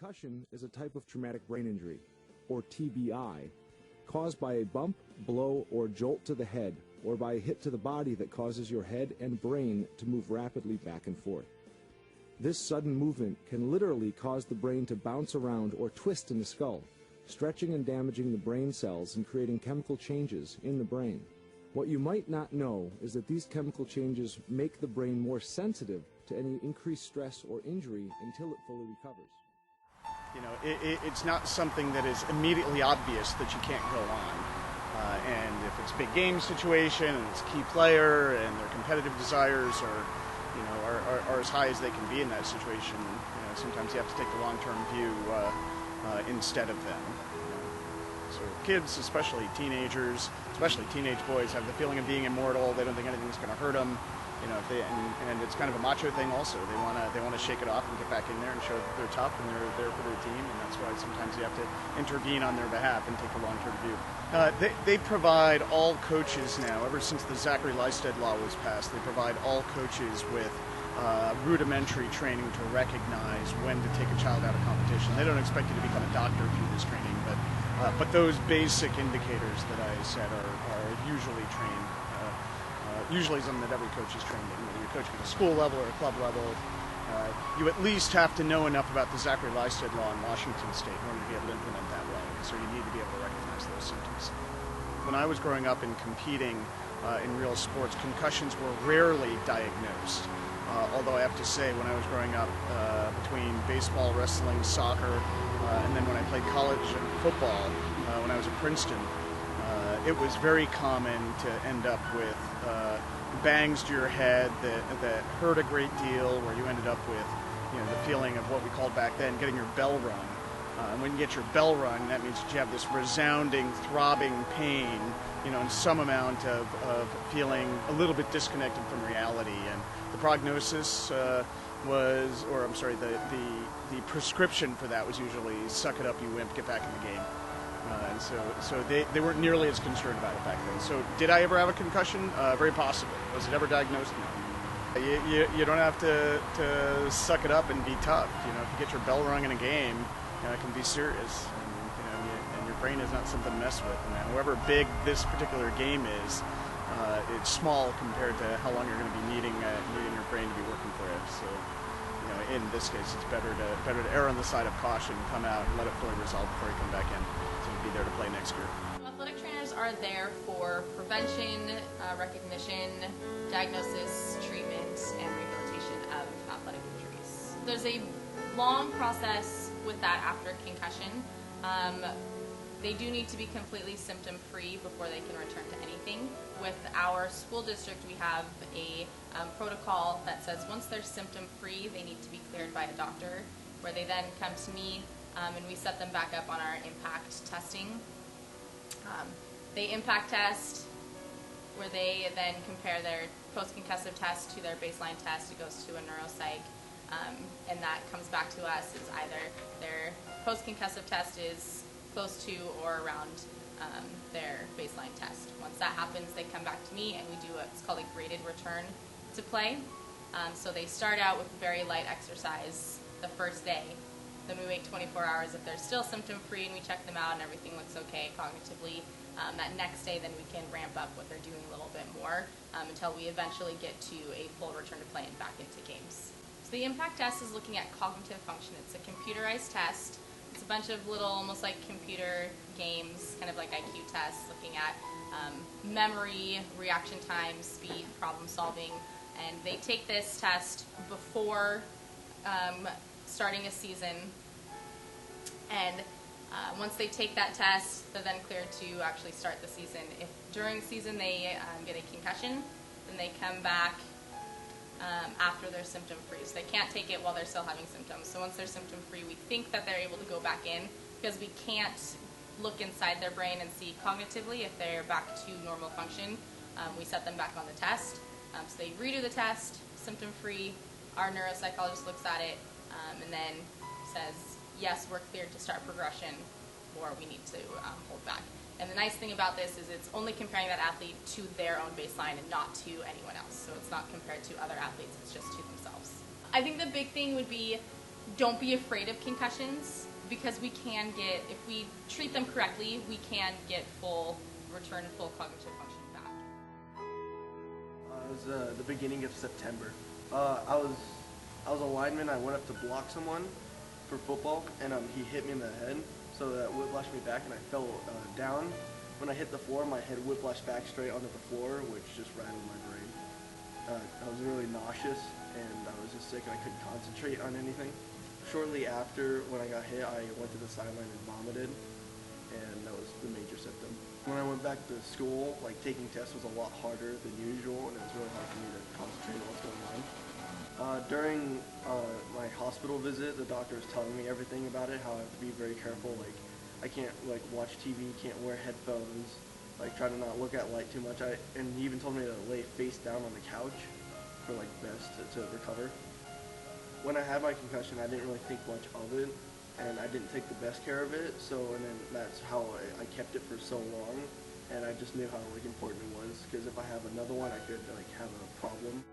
concussion is a type of traumatic brain injury, or TBI, caused by a bump, blow, or jolt to the head, or by a hit to the body that causes your head and brain to move rapidly back and forth. This sudden movement can literally cause the brain to bounce around or twist in the skull, stretching and damaging the brain cells and creating chemical changes in the brain. What you might not know is that these chemical changes make the brain more sensitive to any increased stress or injury until it fully recovers. You know, it's not something that is immediately obvious that you can't go on. And if it's a big game situation and it's a key player and their competitive desires are as high as they can be in that situation, sometimes you have to take the long-term view instead of them. So kids, especially teenagers, especially teenage boys, have the feeling of being immortal. They don't think anything's going to hurt them. And it's kind of a macho thing also. They want to shake it off and get back in there and show that they're tough and they're there for their team, and that's why sometimes you have to intervene on their behalf and take a long-term view. They provide all coaches now, ever since the Zachary Lysted law was passed, they provide all coaches with rudimentary training to recognize when to take a child out of competition. They don't expect you to become a doctor through this training, but those basic indicators that I said are usually trained. Usually something that every coach is trained in, whether you're coaching at a school level or a club level. You at least have to know enough about the Zachary Lysted law in Washington State in order to be able to implement that law. So you need to be able to recognize those symptoms. When I was growing up and competing in real sports, concussions were rarely diagnosed. Although I have to say, when I was growing up, between baseball, wrestling, soccer, and then when I played college football, when I was at Princeton, it was very common to end up with bangs to your head that hurt a great deal, where you ended up with the feeling of what we called back then getting your bell rung. And when you get your bell rung, that means that you have this resounding, throbbing pain, and some amount of feeling a little bit disconnected from reality. And the prognosis the prescription for that was usually suck it up, you wimp, get back in the game. And so they weren't nearly as concerned about it back then. So did I ever have a concussion? Very possibly. Was it ever diagnosed? No. You don't have to suck it up and be tough. If you get your bell rung in a game, it can be serious. And your brain is not something to mess with. And however big this particular game is, it's small compared to how long you're going to be needing your brain to be working for you. So in this case, it's better to err on the side of caution, come out, and let it fully resolve before you come back in. Be there to play next year. Athletic trainers are there for prevention, recognition, diagnosis, treatment, and rehabilitation of athletic injuries. There's a long process with that after concussion. They do need to be completely symptom-free before they can return to anything. With our school district, we have a protocol that says once they're symptom-free, they need to be cleared by a doctor, where they then come to me and we set them back up on our impact testing. They impact test, where they then compare their post-concussive test to their baseline test. It goes to a neuropsych, and that comes back to us as either their post-concussive test is close to or around their baseline test. Once that happens, they come back to me and we do what's called a graded return to play. So they start out with very light exercise the first day. Then we wait 24 hours if they're still symptom-free and we check them out and everything looks okay cognitively. That next day then we can ramp up what they're doing a little bit more until we eventually get to a full return to play and back into games. So the impact test is looking at cognitive function. It's a computerized test. It's a bunch of little, almost like computer games, kind of like IQ tests, looking at memory, reaction time, speed, problem solving. And they take this test before starting a season, and once they take that test, they're then cleared to actually start the season. If during the season they get a concussion, then they come back after they're symptom-free. So they can't take it while they're still having symptoms. So once they're symptom-free, we think that they're able to go back in, because we can't look inside their brain and see cognitively if they're back to normal function. We set them back on the test. So they redo the test, symptom-free. Our neuropsychologist looks at it, and then says, yes, we're cleared to start progression, or we need to hold back. And the nice thing about this is it's only comparing that athlete to their own baseline and not to anyone else. So it's not compared to other athletes, it's just to themselves. I think the big thing would be don't be afraid of concussions, because we can get, if we treat them correctly, we can get return full cognitive function back. It was the beginning of September. I was a lineman. I went up to block someone for football, and he hit me in the head, so that whiplashed me back, and I fell down. When I hit the floor, my head whiplashed back straight onto the floor, which just rattled my brain. I was really nauseous, and I was just sick, and I couldn't concentrate on anything. Shortly after, when I got hit, I went to the sideline and vomited, and that was the major symptom. When I went back to school, like, taking tests was a lot harder than usual, and it was really hard for me to concentrate on what's going on. During my hospital visit, the doctor was telling me everything about it, how I have to be very careful. Like, I can't watch TV, can't wear headphones, like try to not look at light too much. And he even told me to lay face down on the couch for best to recover. When I had my concussion, I didn't really think much of it, and I didn't take the best care of it. And then that's how I kept it for so long, and I just knew how important it was, because if I have another one, I could have a problem.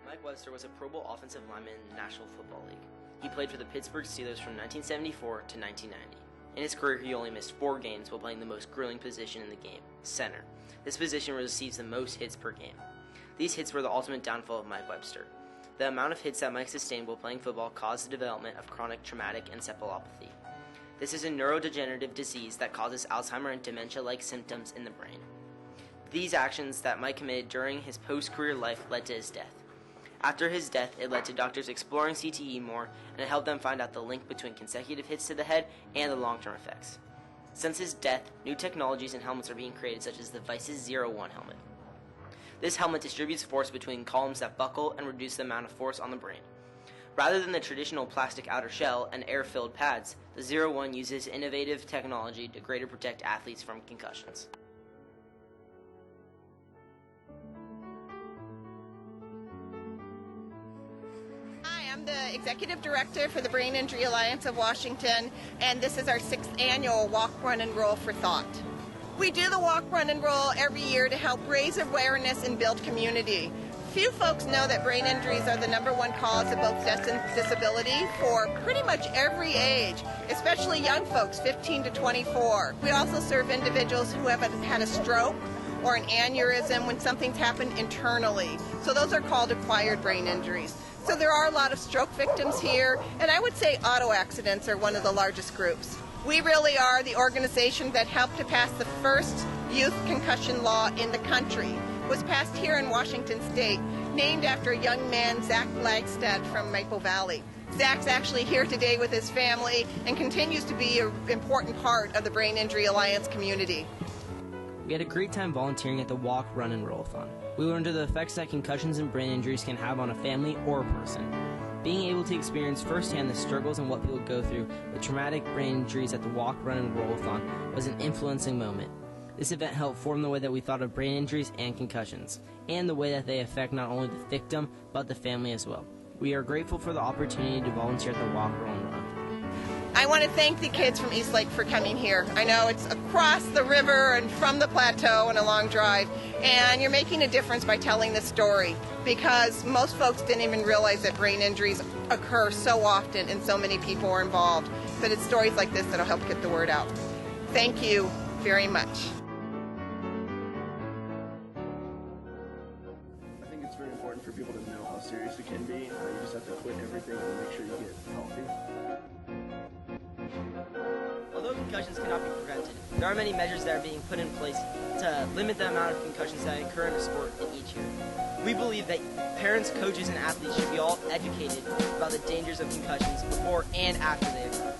Mike Webster was a Pro Bowl offensive lineman in the National Football League. He played for the Pittsburgh Steelers from 1974 to 1990. In his career, he only missed 4 games while playing the most grueling position in the game, center. This position receives the most hits per game. These hits were the ultimate downfall of Mike Webster. The amount of hits that Mike sustained while playing football caused the development of chronic traumatic encephalopathy. This is a neurodegenerative disease that causes Alzheimer and dementia-like symptoms in the brain. These actions that Mike committed during his post-career life led to his death. After his death, it led to doctors exploring CTE more, and it helped them find out the link between consecutive hits to the head and the long-term effects. Since his death, new technologies and helmets are being created, such as the Vice's 01 helmet. This helmet distributes force between columns that buckle and reduce the amount of force on the brain. Rather than the traditional plastic outer shell and air-filled pads, the 01 uses innovative technology to greater protect athletes from concussions. I'm the Executive Director for the Brain Injury Alliance of Washington, and this is our 6th annual Walk, Run, and Roll for Thought. We do the Walk, Run, and Roll every year to help raise awareness and build community. Few folks know that brain injuries are the #1 cause of both death and disability for pretty much every age, especially young folks, 15 to 24. We also serve individuals who have had a stroke or an aneurysm when something's happened internally. So those are called acquired brain injuries. So there are a lot of stroke victims here, and I would say auto accidents are one of the largest groups. We really are the organization that helped to pass the first youth concussion law in the country. It was passed here in Washington State, named after a young man, Zach Blagstad from Maple Valley. Zach's actually here today with his family and continues to be an important part of the Brain Injury Alliance community. We had a great time volunteering at the Walk, Run, and Roll-a-thon. We learned of the effects that concussions and brain injuries can have on a family or a person. Being able to experience firsthand the struggles and what people go through with traumatic brain injuries at the Walk, Run, and Roll-a-thon was an influencing moment. This event helped form the way that we thought of brain injuries and concussions, and the way that they affect not only the victim, but the family as well. We are grateful for the opportunity to volunteer at the Walk, Roll, and Run. I want to thank the kids from Eastlake for coming here. I know it's across the river and from the plateau and a long drive, and you're making a difference by telling this story, because most folks didn't even realize that brain injuries occur so often and so many people are involved. But it's stories like this that'll help get the word out. Thank you very much. I think it's very important for people to know how serious it can be. You just have to quit everything and make sure you get healthy. Although concussions cannot be prevented, there are many measures that are being put in place to limit the amount of concussions that occur in a sport in each year. We believe that parents, coaches, and athletes should be all educated about the dangers of concussions before and after they occur.